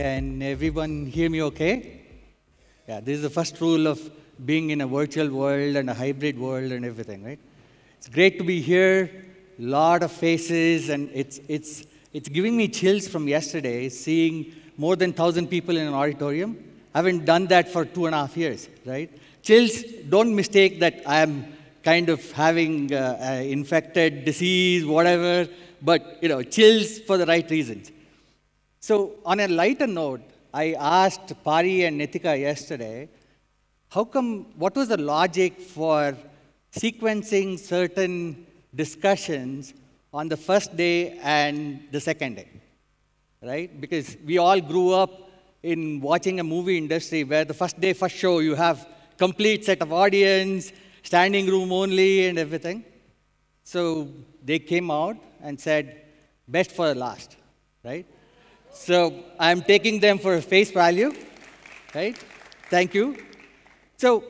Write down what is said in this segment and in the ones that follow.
Can everyone hear me okay? Yeah, this is the first rule of being in a virtual world and a hybrid world and everything, right? It's great to be here, a lot of faces, and it's giving me chills from yesterday, seeing more than 1,000 people in an auditorium. I haven't done that for 2.5 years, right? Chills, don't mistake that I'm kind of having infected disease, whatever, but chills for the right reasons. So on a lighter note, I asked Pari and Nitika yesterday, what was the logic for sequencing certain discussions on the first day and the second day, right? Because we all grew up in watching a movie industry where the first day, first show, you have complete set of audience, standing room only and everything. So they came out and said, best for the last, right? So I'm taking them for face value, right? Thank you. So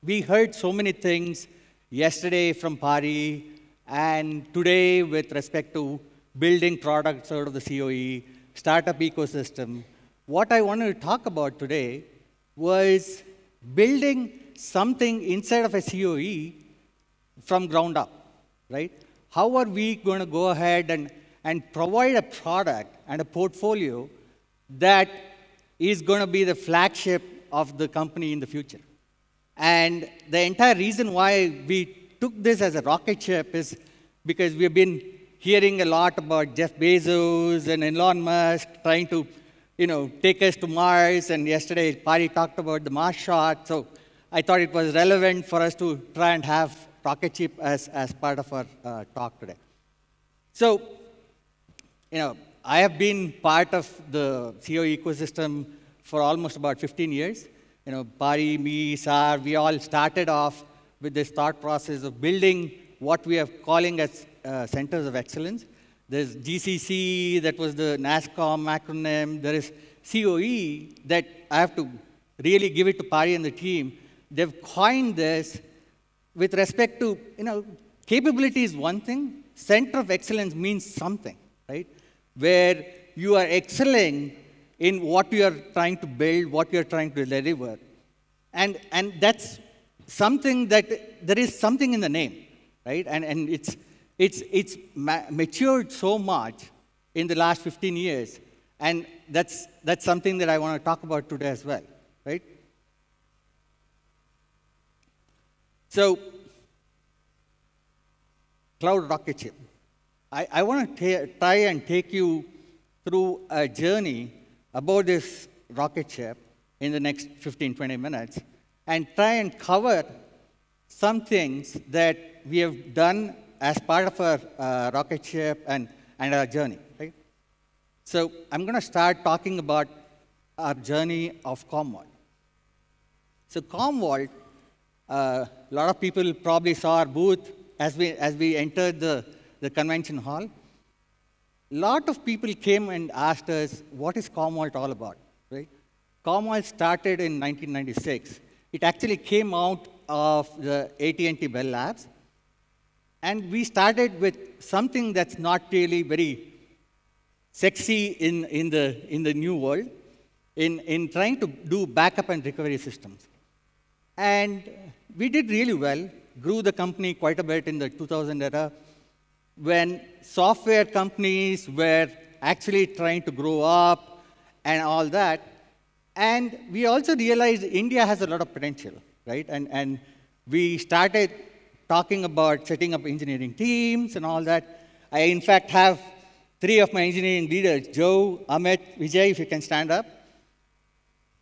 we heard so many things yesterday from Pari and today with respect to building products out of the CoE, startup ecosystem. What I wanted to talk about today was building something inside of a CoE from ground up, right? How are we going to go ahead and provide a product and a portfolio that is going to be the flagship of the company in the future? And the entire reason why we took this as a Rocketship is because we've been hearing a lot about Jeff Bezos and Elon Musk trying to take us to Mars. And yesterday, Pari talked about the Mars shot. So I thought it was relevant for us to try and have Rocketship as part of our talk today. So, I have been part of the CoE ecosystem for almost about 15 years. Pari, me, Sar, we all started off with this thought process of building what we are calling as centers of excellence. There's GCC, that was the NASCOM acronym. There is CoE that I have to really give it to Pari and the team. They've coined this with respect to, capability is one thing. Center of excellence means something, right? Where you are excelling in what you are trying to build, what you are trying to deliver. And that's something that there is something in the name, right? And it's matured so much in the last 15 years. And that's something that I want to talk about today as well, right? So, Cloud Rocketship. I want to try and take you through a journey about this Rocketship in the next 15, 20 minutes and try and cover some things that we have done as part of our Rocketship and our journey, right? So I'm going to start talking about our journey of Commonwealth. So Commonwealth, a lot of people probably saw our booth as we entered the convention hall. A lot of people came and asked us, what is Commonwealth all about, right? Commonwealth started in 1996. It actually came out of the AT&T Bell Labs. And we started with something that's not really very sexy in the new world, in trying to do backup and recovery systems. And we did really well, grew the company quite a bit in the 2000 era, when software companies were actually trying to grow up and all that. And we also realized India has a lot of potential, right? And we started talking about setting up engineering teams and all that. I, in fact, have 3 of my engineering leaders, Joe, Amit, Vijay, if you can stand up.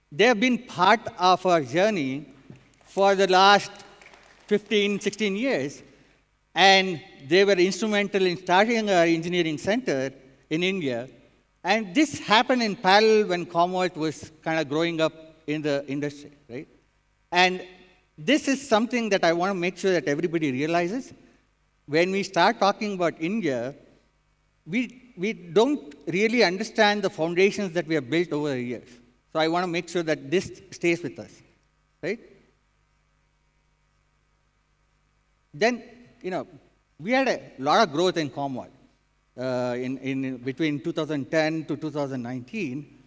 They have been part of our journey for the last 15, 16 years. And they were instrumental in starting our engineering center in India. And this happened in parallel when Commonwealth was kind of growing up in the industry, right? And this is something that I want to make sure that everybody realizes. When we start talking about India, we don't really understand the foundations that we have built over the years. So I want to make sure that this stays with us, right? Then, we had a lot of growth in Commonwealth. In between 2010 to 2019,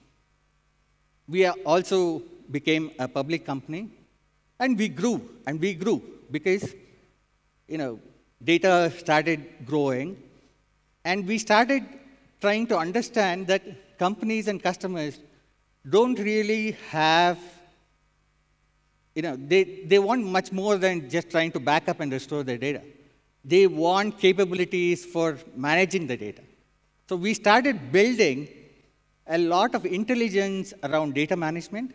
we also became a public company, and we grew, because data started growing, and we started trying to understand that companies and customers don't really have, they want much more than just trying to back up and restore their data. They want capabilities for managing the data. So we started building a lot of intelligence around data management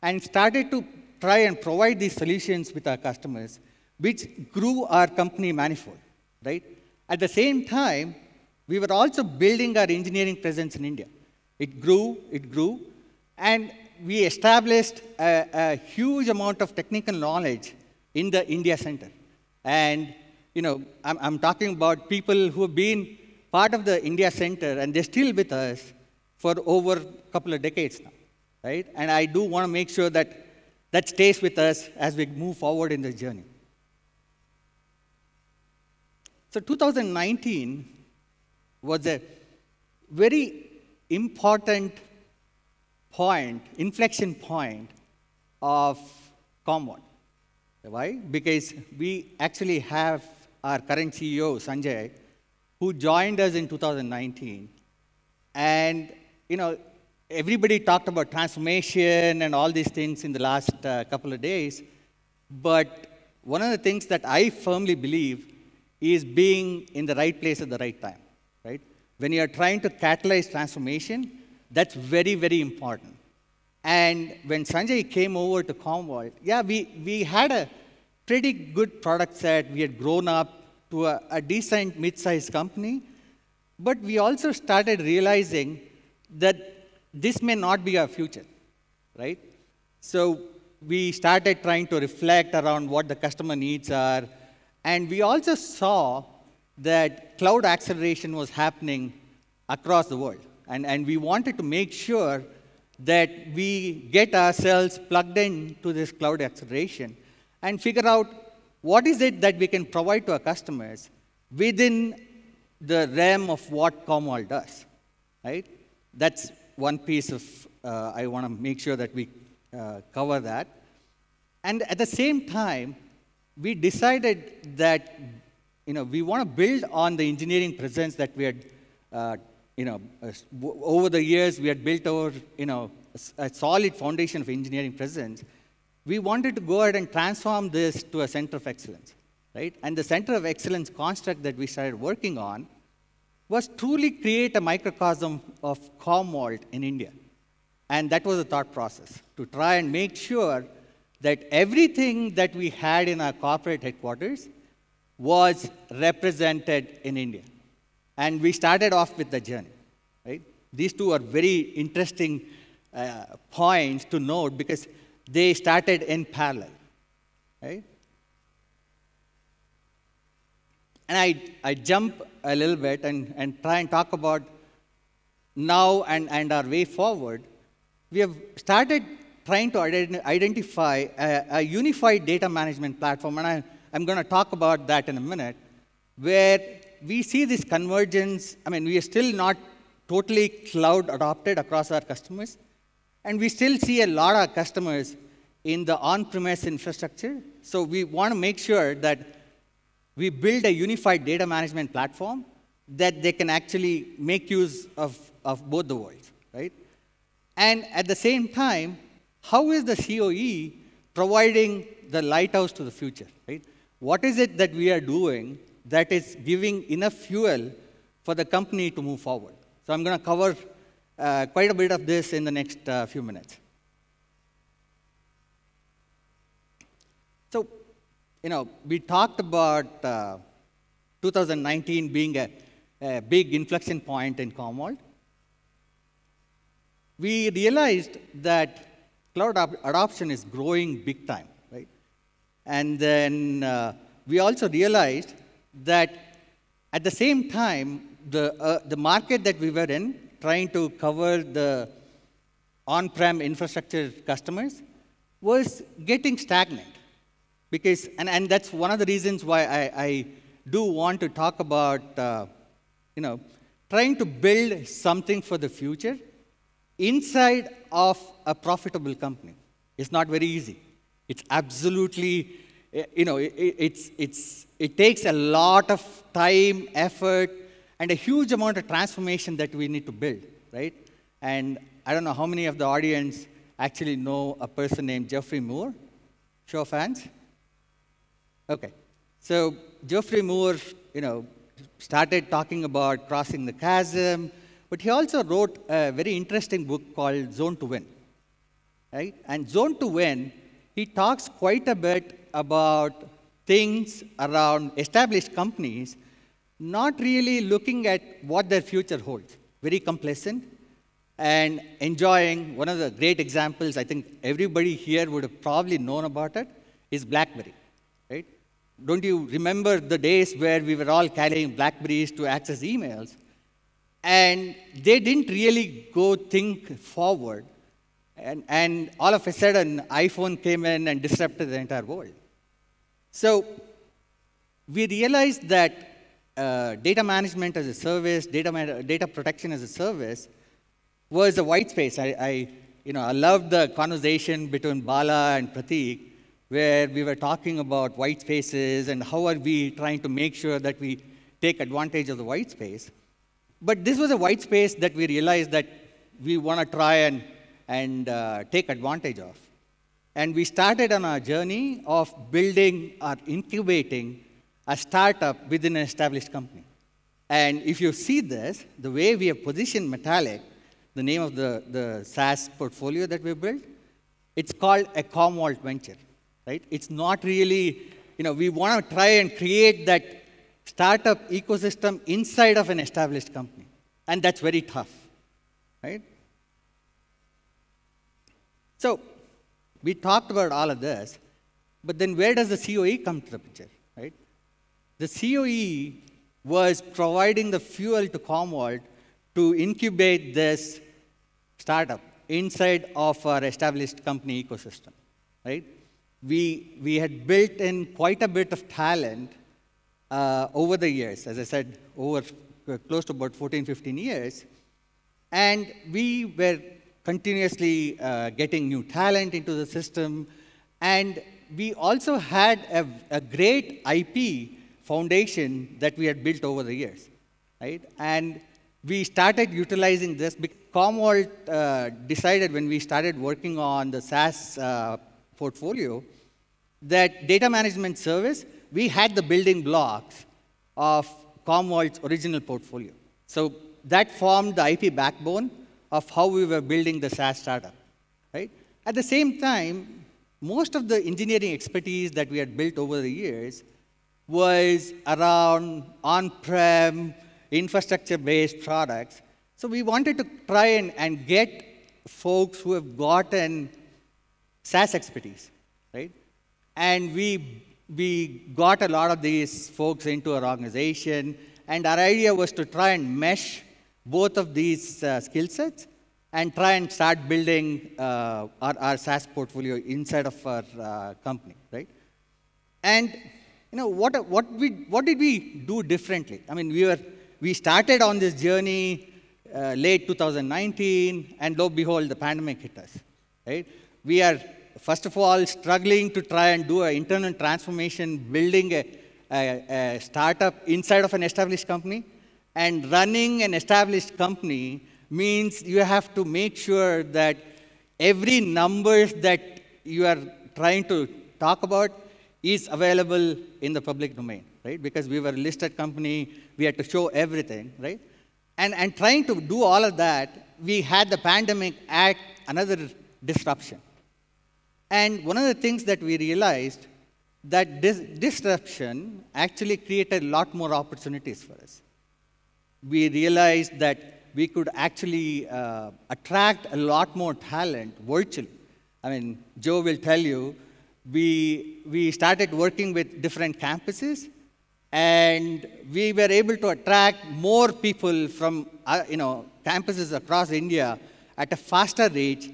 and started to try and provide these solutions with our customers, which grew our company manifold, right? At the same time, we were also building our engineering presence in India. It grew, and we established a huge amount of technical knowledge in the India Center. And I'm talking about people who have been part of the India Center, and they're still with us for over a couple of decades now, right? And I do want to make sure that that stays with us as we move forward in this journey. So 2019 was a very important inflection point of Commonwealth. Why? Because we actually have our current CEO, Sanjay, who joined us in 2019. And, everybody talked about transformation and all these things in the last couple of days. But one of the things that I firmly believe is being in the right place at the right time, right? When you're trying to catalyze transformation, that's very, very important. And when Sanjay came over to Commonwealth, we had a pretty good product set. We had grown up to a decent mid-sized company. But we also started realizing that this may not be our future, right? So we started trying to reflect around what the customer needs are. And we also saw that cloud acceleration was happening across the world. And we wanted to make sure that we get ourselves plugged into this cloud acceleration and figure out what is it that we can provide to our customers within the realm of what Commonwealth does, right? That's one piece of, I want to make sure that we cover that. And at the same time, we decided that, we want to build on the engineering presence that we had, over the years, we had built over, a solid foundation of engineering presence. We wanted to go ahead and transform this to a center of excellence, right? And the center of excellence construct that we started working on was truly create a microcosm of Commvault in India. And that was the thought process, to try and make sure that everything that we had in our corporate headquarters was represented in India. And we started off with the journey, right? These two are very interesting points to note because they started in parallel, right? And I jump a little bit and try and talk about now and our way forward. We have started trying to identify a unified data management platform, and I'm going to talk about that in a minute, where we see this convergence. I mean, we are still not totally cloud adopted across our customers, and we still see a lot of customers in the on-premise infrastructure. So we want to make sure that we build a unified data management platform that they can actually make use of both the worlds, right? And at the same time, how is the GCoE providing the lighthouse to the future, right? What is it that we are doing that is giving enough fuel for the company to move forward? So I'm going to cover quite a bit of this in the next few minutes. So, we talked about 2019 being a big inflection point in Commonwealth. We realized that cloud adoption is growing big time, right? And then we also realized that at the same time, the market that we were in, trying to cover the on-prem infrastructure customers, was getting stagnant. Because, and that's one of the reasons why I do want to talk about, trying to build something for the future inside of a profitable company. It's not very easy. It's absolutely, it takes a lot of time, effort, and a huge amount of transformation that we need to build, right? And I don't know how many of the audience actually know a person named Geoffrey Moore. Show of hands. Okay. So Geoffrey Moore, started talking about crossing the chasm, but he also wrote a very interesting book called Zone to Win, right? And Zone to Win, he talks quite a bit about things around established companies, not really looking at what their future holds. Very complacent and enjoying. One of the great examples, I think everybody here would have probably known about it, is BlackBerry, right? Don't you remember the days where we were all carrying BlackBerries to access emails? And they didn't really go think forward. And all of a sudden, iPhone came in and disrupted the entire world. So we realized that data management as a service, data protection as a service, was a white space. I loved the conversation between Bala and Prateek, where we were talking about white spaces and how are we trying to make sure that we take advantage of the white space. But this was a white space that we realized that we want to try and take advantage of. And we started on our journey of building or incubating a startup within an established company. And if you see this, the way we have positioned Metallic, the name of the SaaS portfolio that we built, it's called a Commonwealth venture, right? It's not really, we want to try and create that startup ecosystem inside of an established company. And that's very tough, right? So we talked about all of this, but then where does the CoE come to the picture, right? The CoE was providing the fuel to Commonwealth to incubate this startup inside of our established company ecosystem, right? We had built in quite a bit of talent over the years, as I said, over close to about 14, 15 years. And we were continuously getting new talent into the system. And we also had a great IP foundation that we had built over the years, right? And we started utilizing this because Commonwealth decided when we started working on the SaaS portfolio that data management service, we had the building blocks of Commonwealth's original portfolio. So that formed the IP backbone of how we were building the SaaS startup, right? At the same time, most of the engineering expertise that we had built over the years was around on-prem, infrastructure-based products. So we wanted to try and get folks who have gotten SaaS expertise, right? And we got a lot of these folks into our organization, and our idea was to try and mesh both of these skill sets and try and start building our SaaS portfolio inside of our company, right? And what did we do differently? I mean, we started on this journey late 2019, and lo and behold, the pandemic hit us, right? We are, first of all, struggling to try and do an internal transformation, building a startup inside of an established company. And running an established company means you have to make sure that every numbers that you are trying to talk about is available in the public domain, right? Because we were a listed company, we had to show everything, right? And trying to do all of that, we had the pandemic add another disruption. And one of the things that we realized that this disruption actually created a lot more opportunities for us. We realized that we could actually attract a lot more talent virtually. I mean, Joe will tell you, we started working with different campuses, and we were able to attract more people from campuses across India at a faster rate,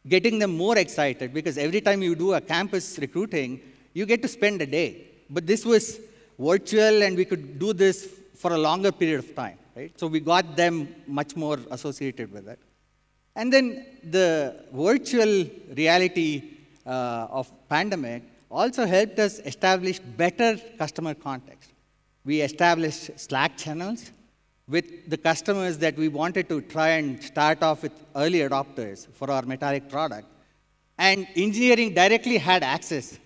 getting them more excited, because every time you do a campus recruiting, you get to spend a day. But this was virtual, and we could do this for a longer period of time, right? So we got them much more associated with it. And then the virtual reality of pandemic also helped us establish better customer context. We established Slack channels with the customers that we wanted to try and start off with early adopters for our Metallic product. And engineering directly had access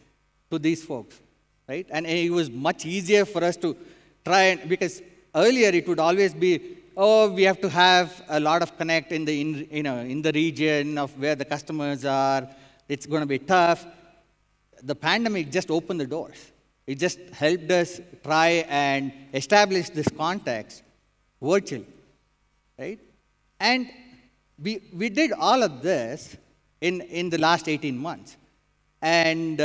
to these folks, right? And it was much easier for us to try and, because earlier it would always be, oh, we have to have a lot of connect in the region of where the customers are. It's going to be tough. The pandemic just opened the doors. It just helped us try and establish this context virtually, right? And we did all of this in the last 18 months. And,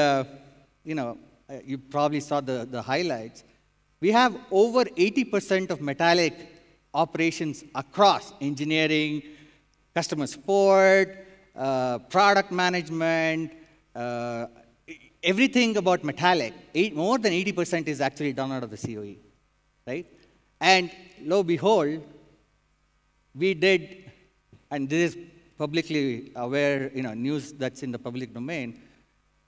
you probably saw the highlights. We have over 80% of Metallic operations across engineering, customer support, product management, everything about Metallic. More than 80% is actually done out of the CoE, right? And lo and behold, we did, and this is publicly aware, news that's in the public domain,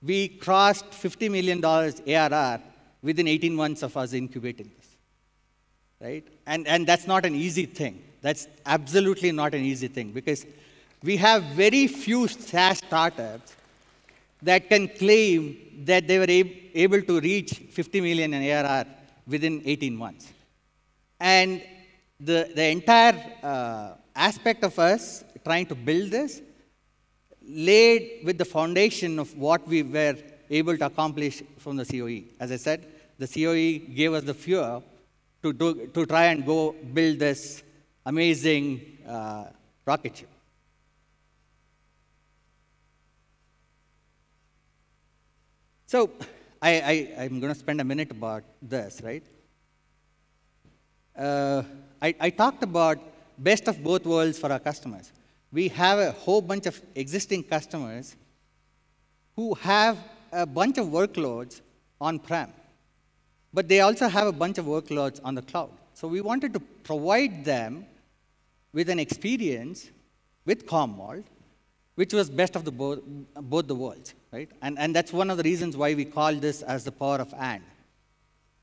we crossed $50 million ARR within 18 months of us incubating this, right? And that's not an easy thing. That's absolutely not an easy thing, because we have very few SaaS startups that can claim that they were able to reach 50 million in ARR within 18 months. And the entire aspect of us trying to build this laid with the foundation of what we were able to accomplish from the CoE. As I said, the CoE gave us the fuel to try and go build this amazing Rocketship. So I'm going to spend a minute about this, right? I talked about best of both worlds for our customers. We have a whole bunch of existing customers who have a bunch of workloads on-prem, but they also have a bunch of workloads on the cloud. So we wanted to provide them with an experience with Commvault, which was best of both the worlds, right? And that's one of the reasons why we call this as the power of and.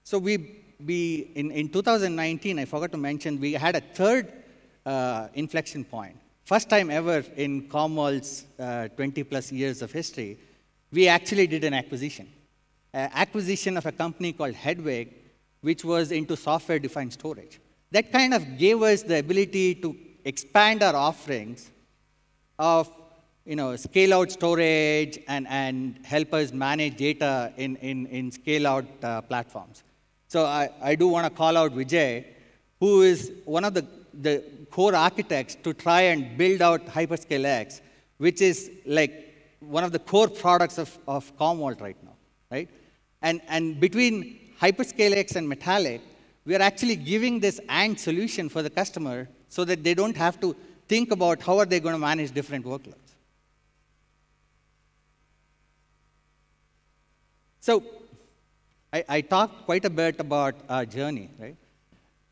So in 2019, I forgot to mention, we had a third inflection point. First time ever in Commonwealth's 20+ years of history, we actually did an acquisition. Acquisition of a company called Hedwig, which was into software-defined storage. That kind of gave us the ability to expand our offerings of scale-out storage and help us manage data in scale-out platforms. So I do want to call out Vijay, who is one of the core architects to try and build out Hyperscale X, which is like one of the core products of Commvault right now, right? And between Hyperscale X and Metallic, we are actually giving this and solution for the customer so that they don't have to think about how are they going to manage different workloads. So I talked quite a bit about our journey, right?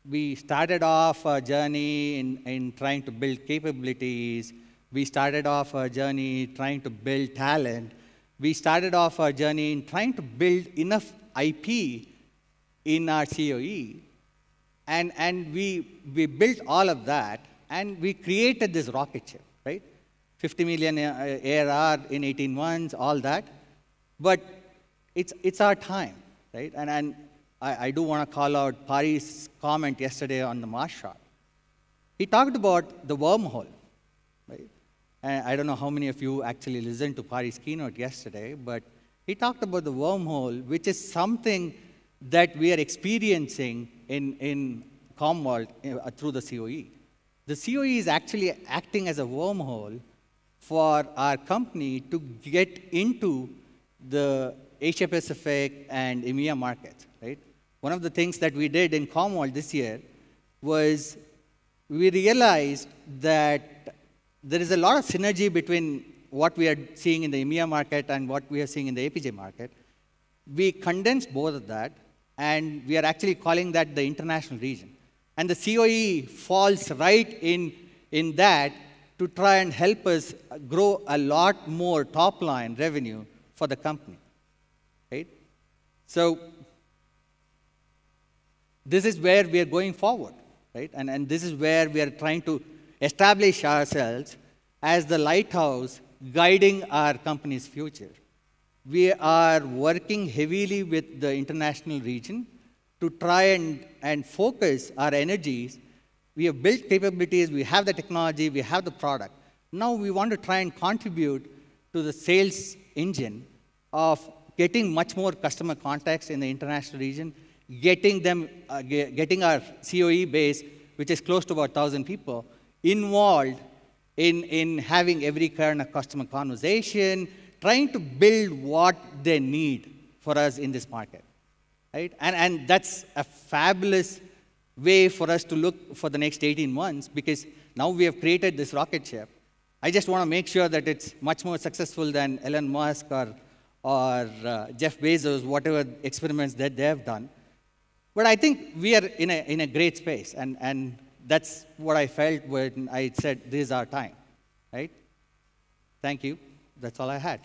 We started off our journey in trying to build capabilities. We started off our journey trying to build talent. We started off our journey in trying to build enough IP in our CoE. And we built all of that, and we created this Rocketship, right? 50 million ARR in 18 months, all that. But it's our time, right? And I do want to call out Pari's comment yesterday on the Mars shot. He talked about the wormhole, right? And I don't know how many of you actually listened to Pari's keynote yesterday, but he talked about the wormhole, which is something that we are experiencing in Commonwealth through the CoE. The CoE is actually acting as a wormhole for our company to get into the Asia Pacific and EMEA markets, right? One of the things that we did in Commvault this year was we realized that there is a lot of synergy between what we are seeing in the EMEA market and what we are seeing in the APJ market. We condensed both of that, and we are actually calling that the international region. And the CoE falls right in that to try and help us grow a lot more top-line revenue for the company, right? So this is where we are going forward, right? And this is where we are trying to establish ourselves as the lighthouse guiding our company's future. We are working heavily with the international region to try and focus our energies. We have built capabilities, we have the technology, we have the product. Now we want to try and contribute to the sales engine of getting much more customer contacts in the international region, getting our CoE base, which is close to about 1,000 people, involved in having every kind of customer conversation, trying to build what they need for us in this market, right? And that's a fabulous way for us to look for the next 18 months, because now we have created this rocket ship. I just want to make sure that it's much more successful than Elon Musk or Jeff Bezos, whatever experiments that they have done. But I think we are in a great space, and that's what I felt when I said this is our time, right? Thank you. That's all I had.